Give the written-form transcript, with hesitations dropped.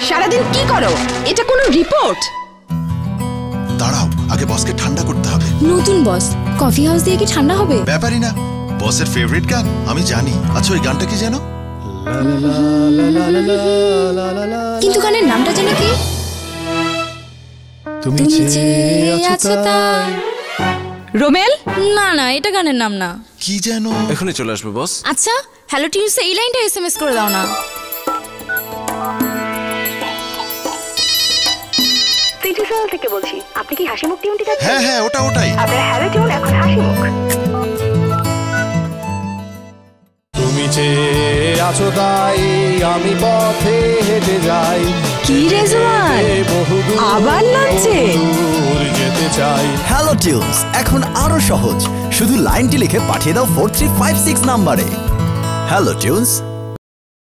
সারাদিন কি করো? এটা কোনো রিপোর্ট? দাঁড়াও, আগে বসকে ঠান্ডা করতে হবে। নতুন বস, কফি হাউস দিয়ে কি ঠান্ডা হবে? ব্যাপারই না, বসের ফেভারিট গান আমি জানি। আচ্ছা, ওই গানটা কি যেন? কিন্তু গানের নামটা যেন কি? তুমি চেয়ে আছো তাই। রোমেল? না না, এটা গানের নাম না। কি যেন? এখনই চলে আসবে বস। আচ্ছা, হ্যালো টিউসডে এই লাইনটা এসএমএস করে দাও না। সিটিসেল থেকে বলছি, আপনি কি হাসিমুখ টিউনটি চাচ্ছেন? হ্যাঁ হ্যাঁ, ওটাই। আপনার হ্যালো টিউন এখন হাসিমুখ। তুমি চেয়ে আছো তাই আমি পথে হেঁটে যাই। কি রেজওয়ান, আবার নাচছে? যেতে চাই। হ্যালো টিউনস এখন আরো সহজ, শুধু লাইনটি লিখে পাঠিয়ে দাও 4356 নম্বরে। Hello tunes.